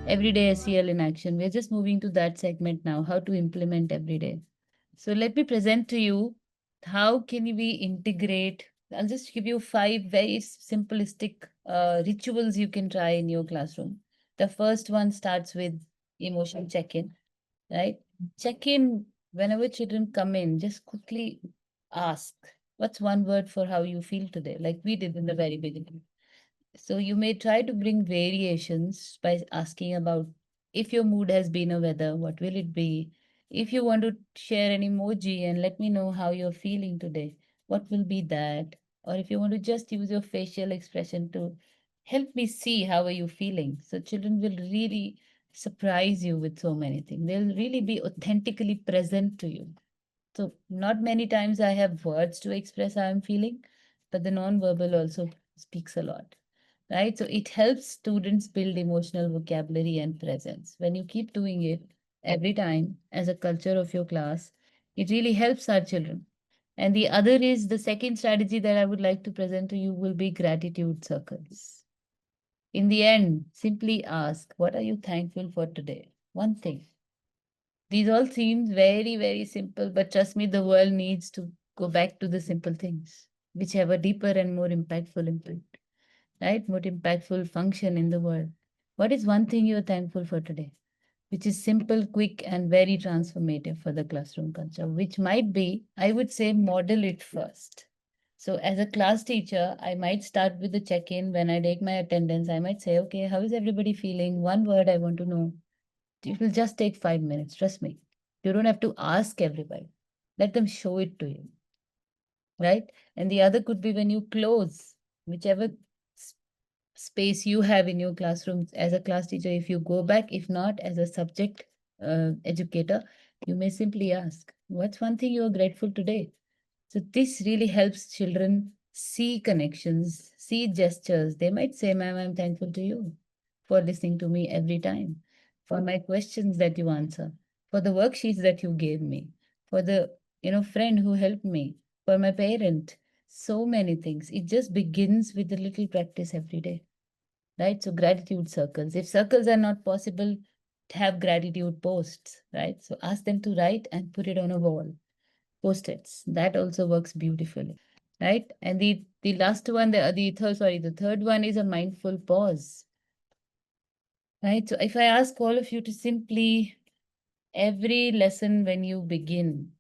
Everyday SEL in action. We're just moving to that segment now, how to implement every day. So let me present to you how can we integrate. I'll just give you 5 very simplistic rituals you can try in your classroom. The first one starts with emotion check-in, right? Check in whenever children come in, just quickly ask, what's one word for how you feel today? Like we did in the very beginning. So you may try to bring variations by asking about if your mood has been a weather, what will it be? If you want to share an emoji and let me know how you're feeling today, what will be that? Or if you want to just use your facial expression to help me see how are you feeling. So children will really surprise you with so many things. They'll really be authentically present to you. So not many times I have words to express how I'm feeling, but the non-verbal also speaks a lot, right? So it helps students build emotional vocabulary and presence. When you keep doing it every time as a culture of your class, it really helps our children. And the other is the second strategy that I would like to present to you will be gratitude circles. In the end, simply ask, what are you thankful for today? One thing. These all seem very simple, but trust me, the world needs to go back to the simple things, which have a deeper and more impactful impact, right? More impactful function in the world. What is one thing you're thankful for today? Which is simple, quick, and very transformative for the classroom culture, which might be, I would say, model it first. So, as a class teacher, I might start with the check in when I take my attendance. I might say, okay, how is everybody feeling? One word I want to know. It will just take 5 minutes, trust me. You don't have to ask everybody. Let them show it to you, right? And the other could be when you close, whichever s- space you have in your classroom as a class teacher, if you go back, if not as a subject educator, you may simply ask, what's one thing you're grateful today? So this really helps children see connections, see gestures. They might say, ma'am, I'm thankful to you for listening to me every time, for my questions that you answer, for the worksheets that you gave me, for the friend who helped me, for my parent. So many things. It just begins with a little practice every day, right? So gratitude circles. If circles are not possible, have gratitude posts, right? So ask them to write and put it on a wall. Post-its. That also works beautifully, right? And the last one, the third, sorry, the third one is a mindful pause, right? So if I ask all of you to simply every lesson when you begin,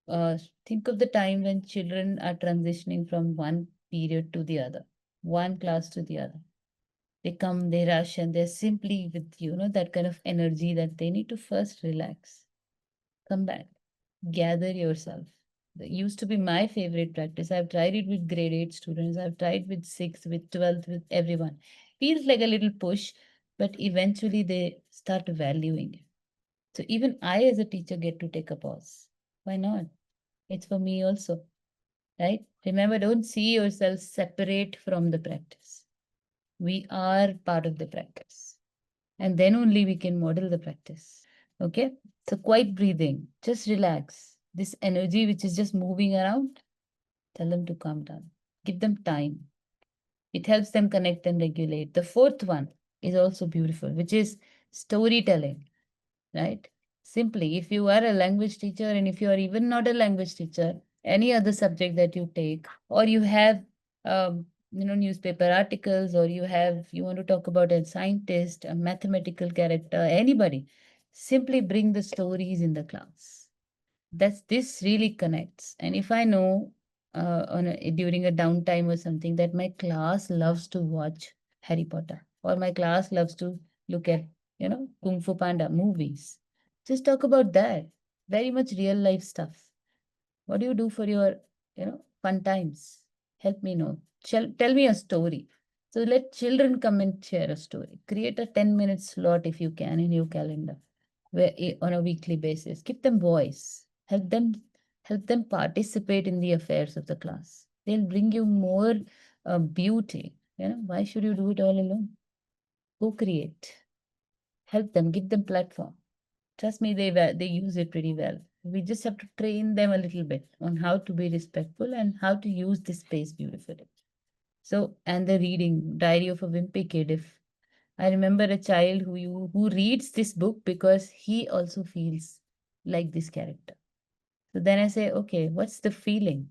uh, think of the time when children are transitioning from one period to the other, one class to the other. They come, they rush, and they're simply with that kind of energy that they need to first relax, come back, gather yourself. That used to be my favorite practice. I've tried it with grade 8 students, I've tried with 6th, with 12th, with everyone. Feels like a little push, but eventually they start valuing it. So even I, as a teacher, get to take a pause. Why not? It's for me also, right? Remember, don't see yourself separate from the practice. We are part of the practice. And then only we can model the practice. Okay? So quiet breathing, just relax. This energy which is just moving around, tell them to calm down. Give them time. It helps them connect and regulate. The fourth one is also beautiful, which is storytelling, right? Simply, if you are a language teacher and if you are even not a language teacher, any other subject that you take, or you have, newspaper articles, or you want to talk about a scientist, a mathematical character, anybody, simply bring the stories in the class. This really connects. And if I know during a downtime or something that my class loves to watch Harry Potter or my class loves to look at Kung Fu Panda movies, just talk about that. Very much real life stuff. What do you do for your fun times? Help me know. Tell me a story. So let children come and share a story. Create a 10-minute slot if you can in your calendar where on a weekly basis. Give them voice. Help them participate in the affairs of the class. They'll bring you more beauty. Why should you do it all alone? Go create. Help them. Give them platform. Trust me, they use it pretty well. We just have to train them a little bit on how to be respectful and how to use this space beautifully. So, and the reading Diary of a Wimpy Kid, if I remember a child who reads this book because he also feels like this character. So then I say, okay, what's the feeling?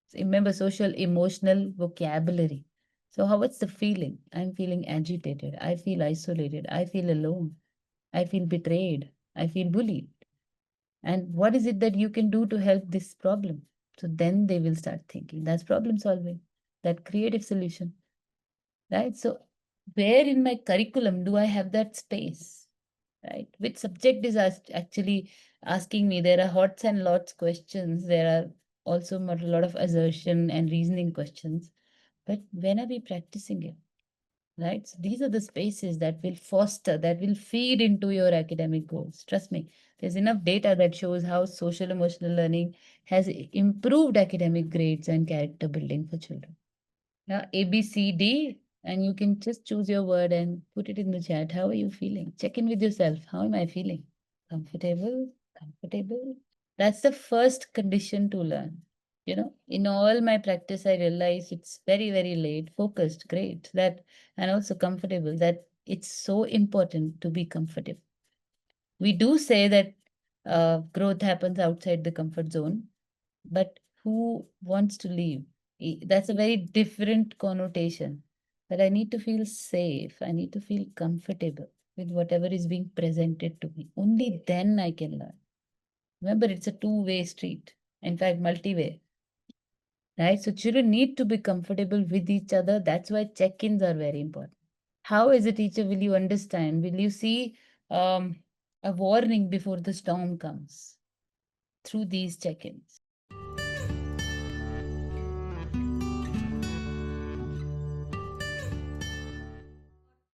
So remember social emotional vocabulary. So what's the feeling? I'm feeling agitated. I feel isolated. I feel alone. I feel betrayed. I feel bullied. And what is it that you can do to help this problem? So then they will start thinking. That's problem solving, that creative solution, right? So where in my curriculum do I have that space, right? Which subject is actually asking me? There are hots and lots questions. There are also a lot of assertion and reasoning questions. But when are we practicing it? Right? So these are the spaces that will foster, that will feed into your academic goals. Trust me, there's enough data that shows how social emotional learning has improved academic grades and character building for children. Now, A, B, C, D, and you can just choose your word and put it in the chat. How are you feeling? Check in with yourself. How am I feeling? Comfortable? Comfortable? That's the first condition to learn. In all my practice, I realize it's very, very late, focused, great, that, and also comfortable, that it's so important to be comfortable. We do say that growth happens outside the comfort zone, but who wants to leave? That's a very different connotation. But I need to feel safe. I need to feel comfortable with whatever is being presented to me. Only then I can learn. Remember, it's a two-way street. In fact, multi-way. Right? So children need to be comfortable with each other. That's why check-ins are very important. How, as a teacher, will you understand? Will you see a warning before the storm comes through these check-ins?